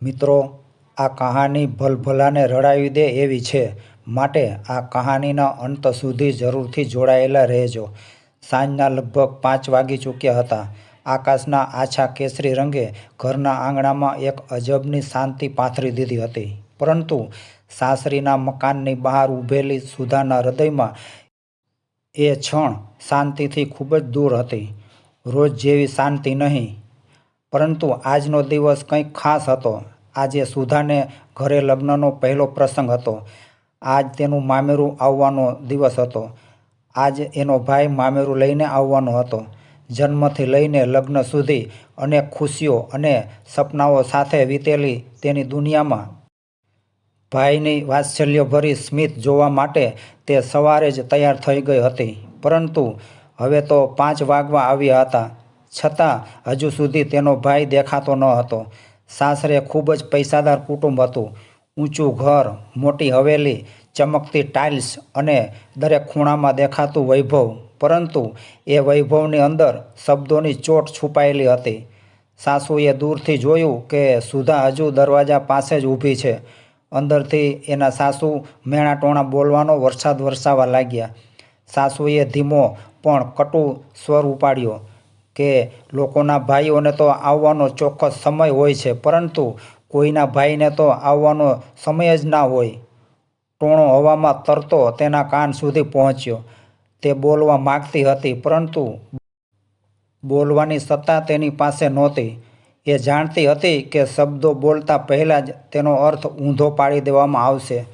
મિત્રો, આ કહાની ભલભલાને રડાવી દે એવી છે, માટે આ કહાનીના અંત સુધી જરૂરથી જોડાયેલા રહેજો. સાંજના લગભગ 5 વાગી ચૂક્યા હતા. આકાશના આછા કેસરી રંગે ઘરના આંગણામાં એક અજબની શાંતિ પાથરી દીધી હતી. પરંતુ સાસરીના મકાનની બહાર ઊભેલી સુધાના હૃદયમાં એ ક્ષણ શાંતિથી ખૂબ જ દૂર હતી. રોજ જેવી શાંતિ નહીં, પરંતુ આજનો દિવસ કંઈક ખાસ હતો. આજે સુધાને ઘરે લગ્નનો પહેલો પ્રસંગ હતો. આજ તેનું મામેરું આવવાનો દિવસ હતો. આજ એનો ભાઈ મામેરું લઈને આવવાનો હતો. જન્મથી લઈને લગ્ન સુધી અનેક ખુશીઓ અને સપનાઓ સાથે વીતેલી તેની દુનિયામાં ભાઈની વાત્સલ્યભરી સ્મિત જોવા માટે તે સવારે જ તૈયાર થઈ ગઈ હતી. પરંતુ હવે તો 5 વાગવા આવ્યા હતા, છતાં હજુ સુધી તેનો ભાઈ દેખાતો ન હતો. સાસરે ખૂબ જ પૈસાદાર કુટુંબ હતું. ઊંચું ઘર, મોટી હવેલી, ચમકતી ટાઇલ્સ અને દરેક ખૂણામાં દેખાતું વૈભવ. પરંતુ એ વૈભવની અંદર શબ્દોની ચોટ છુપાયેલી હતી. સાસુએ દૂરથી જોયું કે સુધા હજુ દરવાજા પાસે જ ઊભી છે. અંદરથી એના સાસુ મેણાટોણા બોલવાનો વરસાદ વરસાવવા લાગ્યા. સાસુએ ધીમો પણ કટુ સ્વર ઉપાડ્યો કે લોકોના ભાઈઓને તો આવવાનો ચોક્કસ સમય હોય છે, પરંતુ કોઈના ભાઈને તો આવવાનો સમય જ ના હોય. ટોણો હવામાં તરતો તેના કાન સુધી પહોંચ્યો. તે બોલવા માગતી હતી, પરંતુ બોલવાની સત્તા તેની પાસે નહોતી. એ જાણતી હતી કે શબ્દો બોલતા પહેલાં જ તેનો અર્થ ઊંધો પાડી દેવામાં આવશે.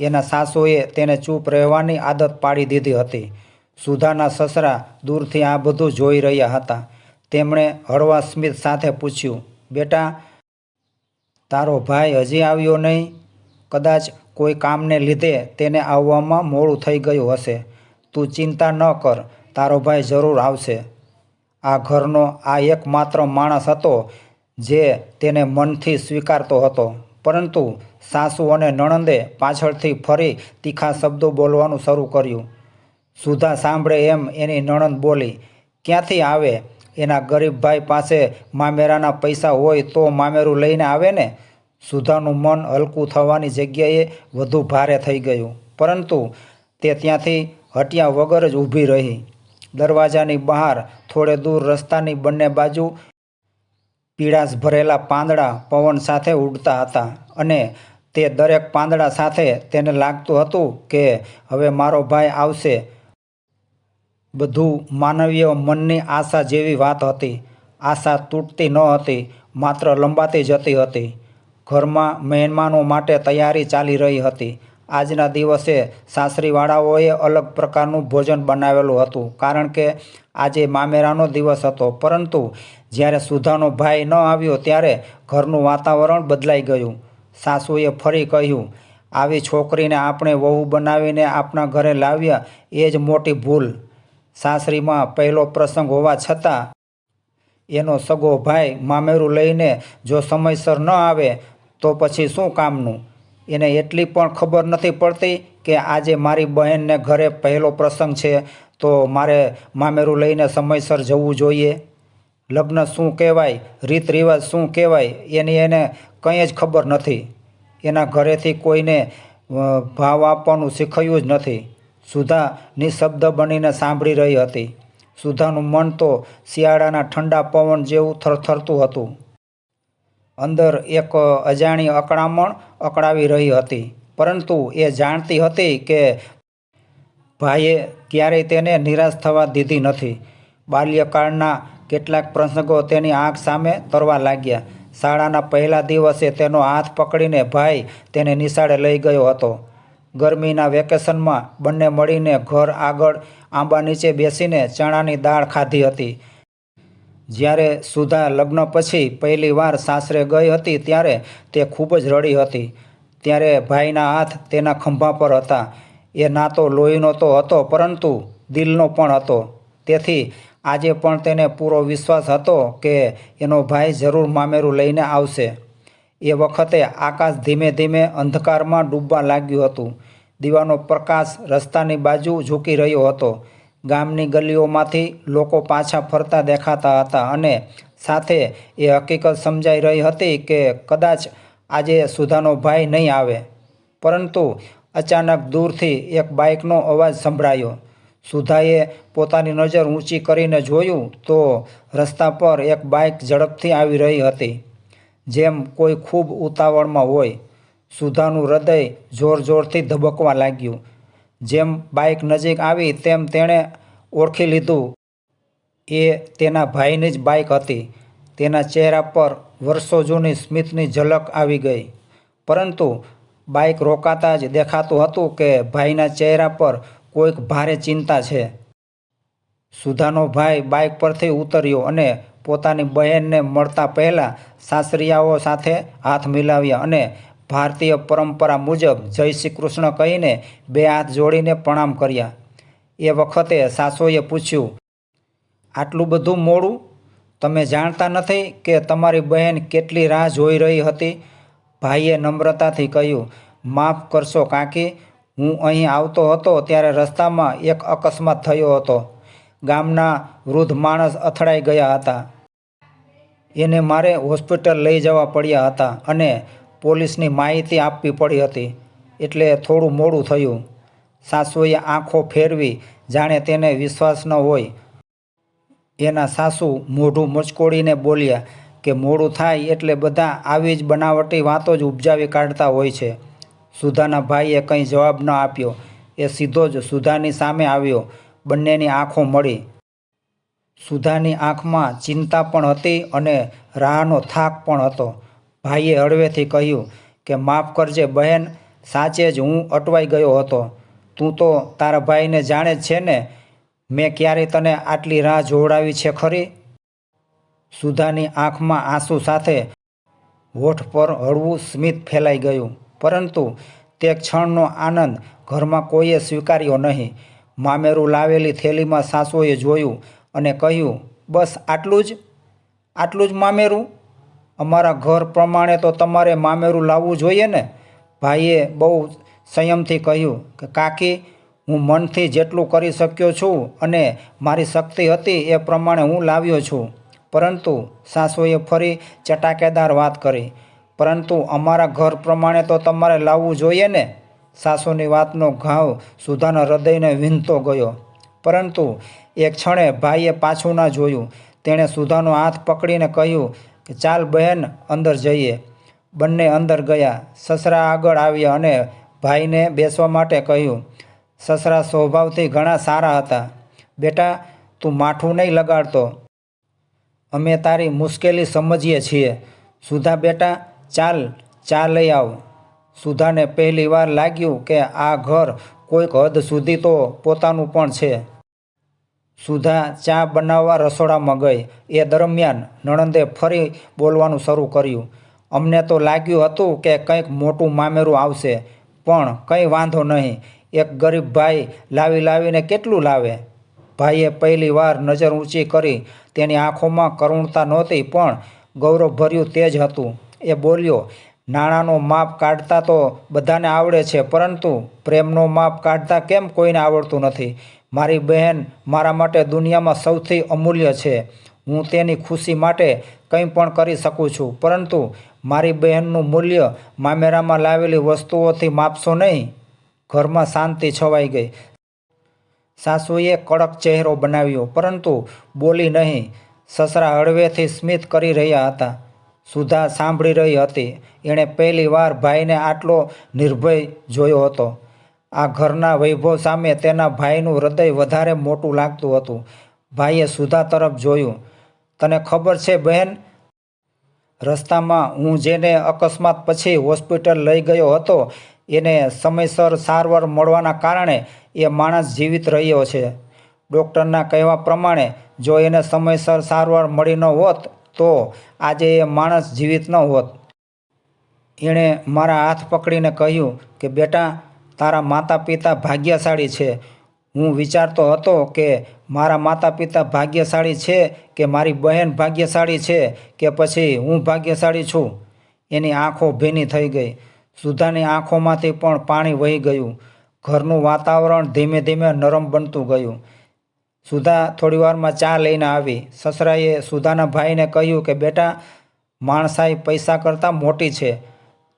એના સાસુએ તેને ચૂપ રહેવાની આદત પાડી દીધી હતી. સુધાના સસરા દૂરથી આ બધું જોઈ રહ્યા હતા. તેમણે હળવા સ્મિત સાથે પૂછ્યું, બેટા, તારો ભાઈ હજી આવ્યો નહીં? કદાચ કોઈ કામને લીધે તેને આવવામાં મોડું થઈ ગયું હશે. તું ચિંતા ન કર, તારો ભાઈ જરૂર આવશે. આ ઘરનો આ એકમાત્ર માણસ હતો જે તેને મનથી સ્વીકારતો હતો. પરંતુ સાસુ અને નણંદે પાછળથી ફરી તીખા શબ્દો બોલવાનું શરૂ કર્યું. સુધા સાંભળે એમ એની નણંદ બોલી, ક્યાંથી આવે? એના ગરીબ ભાઈ પાસે મામેરાના પૈસા હોય તો મામેરું લઈને આવે ને? સુધાનું મન હલકું થવાની જગ્યાએ વધુ ભારે થઈ ગયું. પરંતુ તે ત્યાંથી હટ્યા વગર જ ઊભી રહી. દરવાજાની બહાર થોડે દૂર રસ્તાની બંને બાજુ પીળાશ ભરેલા પાંદડા પવન સાથે ઉડતા હતા, અને તે દરેક પાંદડા સાથે તેને લાગતું હતું કે હવે મારો ભાઈ આવશે. બધું માનવીય મનની આશા જેવી વાત હતી. આશા તૂટતી ન હતી, માત્ર લંબાતી જતી હતી. ઘરમાં મહેમાનો માટે તૈયારી ચાલી રહી હતી. આજના દિવસે સાસરીવાળાઓએ અલગ પ્રકારનું ભોજન બનાવેલું હતું, કારણ કે આજે મામેરાનો દિવસ હતો. પરંતુ જ્યારે સુધાનો ભાઈ ન આવ્યો ત્યારે ઘરનું વાતાવરણ બદલાઈ ગયું. સાસુએ ફરી કહ્યું, આવી છોકરીને આપણે વહુ બનાવીને આપણા ઘરે લાવ્યા એ જ મોટી ભૂલ. સાસરીમાં પહેલો પ્રસંગ હોવા છતાં એનો સગો ભાઈ મામેરું લઈને જો સમયસર ન આવે તો પછી શું કામનું? એને એટલી પણ ખબર નથી પડતી કે આજે મારી બહેનને ઘરે પહેલો પ્રસંગ છે, તો મારે મામેરું લઈને સમયસર જવું જોઈએ. લગ્ન શું કહેવાય, રીત રિવાજ શું કહેવાય, એની એને કંઈ જ ખબર નથી. એના ઘરેથી કોઈને ભાવ આપવાનું શીખવ્યું જ નથી. સુધા નિઃશબ્દ બનીને સાંભળી રહી હતી. સુધાનું મન તો શિયાળાના ઠંડા પવન જેવું થરથરતું હતું. અંદર એક અજાણી અકળામણ અકળાવી રહી હતી. પરંતુ એ જાણતી હતી કે ભાઈએ ક્યારેય તેને નિરાશ થવા દીધી નથી. બાલ્યકાળના કેટલાક પ્રસંગો તેની આંખ સામે તરવા લાગ્યા. શાળાના પહેલા દિવસે તેનો હાથ પકડીને ભાઈ તેને નિશાળે લઈ ગયો હતો. ગરમીના વેકેશનમાં બંને મળીને ઘર આગળ આંબા નીચે બેસીને ચણાની દાળ ખાધી હતી. જ્યારે સુધા લગ્ન પછી પહેલી વાર સાસરે ગઈ હતી ત્યારે તે ખૂબ જ રડી હતી. ત્યારે ભાઈના હાથ તેના ખભા પર હતા. એ ના તો લોહીનો તો હતો, પરંતુ દિલનો પણ હતો. તેથી આજે પણ તેને પૂરો વિશ્વાસ હતો કે એનો ભાઈ જરૂર મામેરું લઈને આવશે. એ વખતે આકાશ ધીમે ધીમે અંધકારમાં ડૂબવા લાગ્યું હતું. દીવાનો પ્રકાશ રસ્તાની બાજુ ઝૂકી રહ્યો હતો. ગામની ગલીઓમાંથી લોકો પાછા ફરતા દેખાતા હતા, અને સાથે એ હકીકત સમજાઈ રહી હતી કે કદાચ આજે સુધાનો ભાઈ નહીં આવે. પરંતુ અચાનક દૂરથી એક બાઇકનો અવાજ સંભળાયો. સુધાએ પોતાની નજર ઊંચી કરીને જોયું તો રસ્તા પર એક બાઇક ઝડપથી આવી રહી હતી, જેમ કોઈ ખૂબ ઉતાવળમાં હોય. સુધાનું હૃદય જોર-જોરથી ધબકવા લાગ્યું. જેમ બાઇક નજીક આવી તેમ તેણે ઓળખી લીધું એ તેના ભાઈની જ બાઇક હતી. તેના ચહેરા પર વર્ષો જૂની સ્મિતની ઝલક આવી ગઈ. પરંતુ બાઇક રોકાતાં જ દેખાતું હતું કે ભાઈના ચહેરા પર કોઈક ભારે ચિંતા છે. સુધાનો ભાઈ બાઇક પરથી ઉતર્યો અને પોતાની બહેનને મળતા પહેલાં સાસરિયાઓ સાથે હાથ મિલાવ્યા અને ભારતીય પરંપરા મુજબ જય શ્રી કૃષ્ણ કહીને બે હાથ જોડીને પ્રણામ કર્યા. એ વખતે સાસુએ પૂછ્યું, આટલું બધું મોડું? તમે જાણતા નથી કે તમારી બહેન કેટલી રાહ જોઈ રહી હતી? ભાઈએ નમ્રતાથી કહ્યું, માફ કરશો કાકી, હું અહીં આવતો હતો ત્યારે રસ્તામાં એક અકસ્માત થયો હતો. ગામના વૃદ્ધ માણસ અથડાઈ ગયા હતા. એને મારે હોસ્પિટલ લઈ જવા પડ્યા હતા અને પોલીસની માહિતી આપવી પડી હતી, એટલે થોડું મોડું થયું. સાસુએ આંખો ફેરવી જાણે તેને વિશ્વાસ ન હોય. એના સાસુ મોઢું મચકોડીને બોલ્યા કે મોડું થાય એટલે બધા આવી જ બનાવટી વાતો જ ઉપજાવી કાઢતા હોય છે. સુધાના ભાઈએ કંઈ જવાબ ન આપ્યો. એ સીધો જ સુધાની સામે આવ્યો. બંનેની આંખો મળી. સુધાની આંખમાં ચિંતા પણ હતી અને રાહનો થાક પણ હતો. ભાઈએ હળવેથી કહ્યું કે માફ કરજે બહેન, સાચે જ હું અટવાઈ ગયો હતો. તું તો તારા ભાઈને જાણે જ છે ને, મેં ક્યારેય તને આટલી રાહ જોવડાવી છે ખરી? સુધાની આંખમાં આંસુ સાથે હોઠ પર હળવું સ્મિત ફેલાઈ ગયું. પરંતુ તે ક્ષણનો આનંદ ઘરમાં કોઈએ સ્વીકાર્યો નહીં. મામેરું લાવેલી થેલીમાં સાસુએ જોયું અને કહ્યું, બસ આટલું જ? આટલું જ મામેરું? અમારા ઘર પ્રમાણે તો તમારે મામેરું લાવવું જોઈએ ને? ભાઈએ બહુ સંયમથી કહ્યું કે કાકી, હું મનથી જેટલું કરી શક્યો છું અને મારી શક્તિ હતી એ પ્રમાણે હું લાવ્યો છું. પરંતુ સાસુએ ફરી ચટાકેદાર વાત કરી, પરંતુ અમારા ઘર પ્રમાણે તો તમારે લાવવું જોઈએ ને? સાસુની વાતનો ઘાવ સુધાના હૃદયને વીંધતો ગયો. પરંતુ એક ક્ષણે ભાઈએ પાછું ના જોયું. તેણે સુધાનો હાથ પકડીને કહ્યું કે ચાલ બહેન, અંદર જઈએ. બંને અંદર ગયા. સસરા આગળ આવ્યા અને ભાઈને બેસવા માટે કહ્યું. સસરા સ્વભાવથી ઘણા સારા હતા. બેટા, તું માઠું નહીં લગાડતો. અમે તારી મુશ્કેલી સમજીએ છીએ. સુધા બેટા, ચાલ ચા લઈ આવ. સુધાને પહેલી વાર લાગ્યું કે આ ઘર કોઈક હદ સુધી તો પોતાનું પણ છે. સુધા ચા બનાવવા રસોડામાં ગઈ. એ દરમિયાન નણંદે ફરી બોલવાનું શરૂ કર્યું. અમને તો લાગ્યું હતું કે કંઈક મોટું મામેરું આવશે, પણ કંઈ વાંધો નહીં. એક ગરીબ ભાઈ લાવીને કેટલું લાવે? ભાઈએ પહેલી વાર નજર ઊંચી કરી. તેની આંખોમાં કરુણતા નહોતી, પણ ગૌરવભર્યું તેજ હતું. એ બોલ્યો, નાણાંનો માપ કાઢતા તો બધાને આવડે છે, પરંતુ પ્રેમનો માપ કાઢતા કેમ કોઈને આવડતું નથી? મારી બહેન મારા માટે દુનિયામાં સૌથી અમૂલ્ય છે. હું તેની ખુશી માટે કંઈ પણ કરી શકું છું, પરંતુ મારી બહેનનું મૂલ્ય મામેરામાં લાવેલી વસ્તુઓથી માપશો નહીં. ઘરમાં શાંતિ છવાઈ ગઈ. સાસુએ કડક ચહેરો બનાવ્યો, પરંતુ બોલી નહીં. સસરા હળવેથી સ્મિત કરી રહ્યા હતા. સુધા સાંભળી રહી હતી. એણે પહેલી વાર ભાઈને આટલો નિર્ભય જોયો હતો. આ ઘરના વૈભવ સામે તેના ભાઈનું હૃદય વધારે મોટું લાગતું હતું. ભાઈએ સુધા તરફ જોયું. તને ખબર છે બહેન, રસ્તામાં હું જેને અકસ્માત પછી હોસ્પિટલ લઈ ગયો હતો, એને સમયસર સારવાર મળવાના કારણે એ માણસ જીવિત રહ્યો છે. ડૉક્ટરના કહેવા પ્રમાણે જો એને સમયસર સારવાર મળી ન હોત તો આજે એ માણસ જીવિત ન હોત. એણે મારા હાથ પકડીને કહ્યું કે બેટા, તારા માતા પિતા ભાગ્યશાળી છે. હું વિચારતો હતો કે મારા માતા પિતા ભાગ્યશાળી છે કે મારી બહેન ભાગ્યશાળી છે કે પછી હું ભાગ્યશાળી છું. એની આંખો ભીની થઈ ગઈ. સુધાની આંખોમાંથી પણ પાણી વહી ગયું. ઘરનું વાતાવરણ ધીમે ધીમે નરમ બનતું ગયું. સુધા થોડીવારમાં ચા લઈને આવી. સસરાએ સુધાના ભાઈને કહ્યું કે બેટા, માણસાઈ પૈસા કરતાં મોટી છે.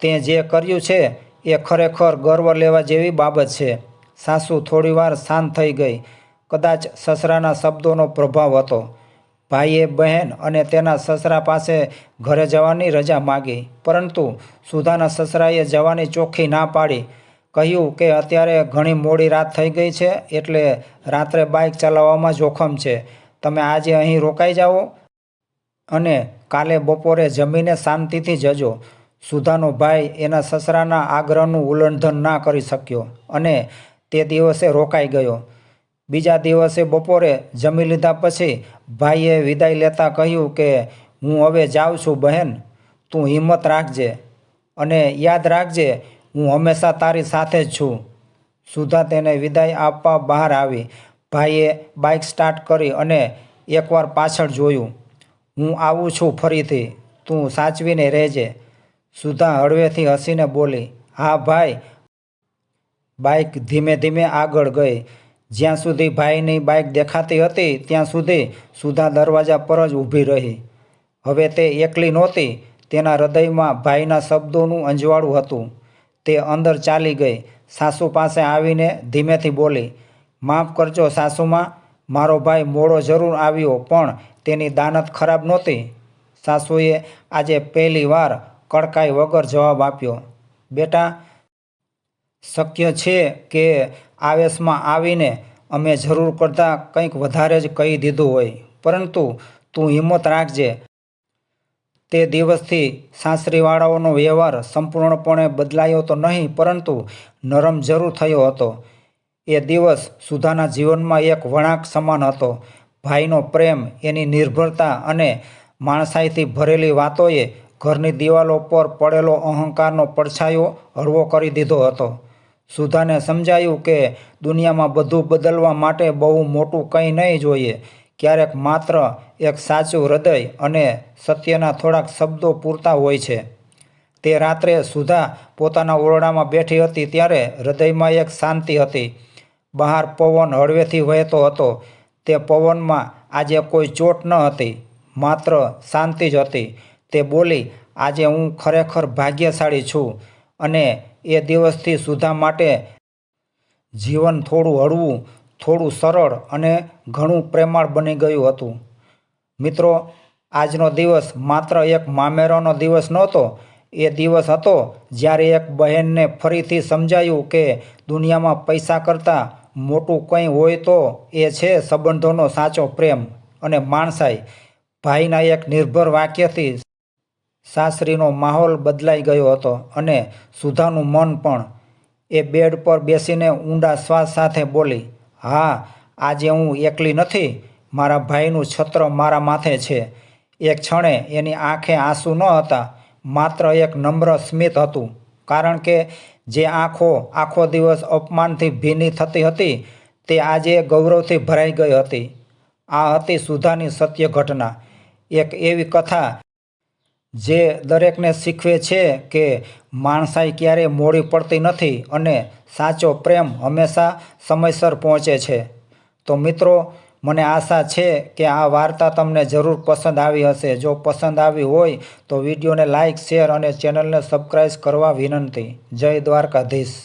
તે જે કર્યું છે એ ખરેખર ગર્વ લેવા જેવી બાબત છે. સાસુ થોડીવાર શાંત થઈ ગઈ. કદાચ સસરાના શબ્દોનો પ્રભાવ હતો. ભાઈએ બહેન અને તેના સસરા પાસે ઘરે જવાની રજા માગી, પરંતુ સુધાના સસરાએ જવાની ચોખ્ખી ના પાડી. કહ્યું કે અત્યારે ઘણી મોડી રાત થઈ ગઈ છે, એટલે રાત્રે બાઇક ચલાવવામાં જોખમ છે. તમે આજે અહીં રોકાઈ જાઓ અને કાલે બપોરે જમીને શાંતિથી જજો. સુધાનો ભાઈ એના સસરાના આગ્રહનું ઉલ્લંઘન ના કરી શક્યો અને તે દિવસે રોકાઈ ગયો. બીજા દિવસે બપોરે જમી લીધા પછી ભાઈએ વિદાય લેતા કહ્યું કે હું હવે જાઉં છું બહેન, તું હિંમત રાખજે અને યાદ રાખજે હું હંમેશા તારી સાથે જ છું. સુધા તેને વિદાય આપવા બહાર આવી. ભાઈએ બાઇક સ્ટાર્ટ કરી અને એકવાર પાછળ જોયું. હું આવું છું ફરીથી, તું સાચવીને રહેજે. સુધા હળવેથી હસીને બોલી, હા ભાઈ. બાઇક ધીમે ધીમે આગળ ગઈ. જ્યાં સુધી ભાઈની બાઇક દેખાતી હતી ત્યાં સુધી સુધા દરવાજા પર જ ઊભી રહી. હવે તે એકલી નહોતી. તેના હૃદયમાં ભાઈના શબ્દોનું અંજવાળું હતું. તે અંદર ચાલી ગઈ. સાસુ પાસે આવીને ધીમેથી બોલી, માફ કરજો સાસુમાં, મારો ભાઈ મોડો જરૂર આવ્યો પણ તેની દાનત ખરાબ નહોતી. સાસુએ આજે પહેલી વાર કડકાઈ વગર જવાબ આપ્યો, બેટા, શક્ય છે કે આવેશમાં આવીને અમે જરૂર કરતાં કંઈક વધારે જ કહી દીધું હોય, પરંતુ તું હિંમત રાખજે. તે દિવસથી સાસરીવાળાઓનો વ્યવહાર સંપૂર્ણપણે બદલાયો તો નહીં, પરંતુ નરમ જરૂર થયો હતો. એ દિવસ સુધાના જીવનમાં એક વળાંક સમાન હતો. ભાઈનો પ્રેમ, એની નિર્ભરતા અને માણસાઈથી ભરેલી વાતોએ ઘરની દિવાલો પર પડેલો અહંકારનો પડછાયો હળવો કરી દીધો હતો. સુધાને સમજાયું કે દુનિયામાં બધું બદલવા માટે બહુ મોટું કંઈ નહીં જોઈએ. ક્યારેક માત્ર એક સાચું હૃદય અને સત્યના થોડાક શબ્દો પૂરતા હોય છે. તે રાત્રે સુધા પોતાના ઓરડામાં બેઠી હતી ત્યારે હૃદયમાં એક શાંતિ હતી. બહાર પવન હળવેથી વહેતો હતો. તે પવનમાં આજે કોઈ ચોટ ન હતી, માત્ર શાંતિ જ હતી. તે બોલી, આજે હું ખરેખર ભાગ્યશાળી છું. અને એ દિવસથી સુધા માટે જીવન થોડું હળવું, થોડું સરળ અને ઘણું પ્રેમાળ બની ગયું હતું. મિત્રો, આજનો દિવસ માત્ર એક મામેરાનો દિવસ નહોતો. એ દિવસ હતો જ્યારે એક બહેનને ફરીથી સમજાયું કે દુનિયામાં પૈસા કરતાં મોટું કંઈ હોય તો એ છે સંબંધોનો સાચો પ્રેમ અને માણસાઈ. ભાઈના એક નિર્ભર વાક્યથી સાસરીનો માહોલ બદલાઈ ગયો હતો અને સુધાનું મન પણ. એ બેડ પર બેસીને ઊંડા શ્વાસ સાથે બોલી, હા, આજે હું એકલી નથી. મારા ભાઈનું છત્ર મારા માથે છે. એક ક્ષણે એની આંખે આંસુ ન હતા, માત્ર એક નમ્ર સ્મિત હતું. કારણ કે જે આંખો આખો દિવસ અપમાનથી ભીની થતી હતી, તે આજે ગૌરવથી ભરાઈ ગઈ હતી. આ હતી સુધાની સત્ય ઘટના. એક એવી કથા જે દરેકને શીખવે છે કે માણસાઈ ક્યારેય મોડી પડતી નથી અને સાચો પ્રેમ હંમેશા સમયસર પહોંચે છે. તો મિત્રો, મને આશા છે કે આ વાર્તા તમને જરૂર પસંદ આવી હશે. જો પસંદ આવી હોય તો વિડીયોને લાઇક, શેર અને ચેનલને સબસ્ક્રાઈબ કરવા વિનંતી. જય દ્વારકાધીશ.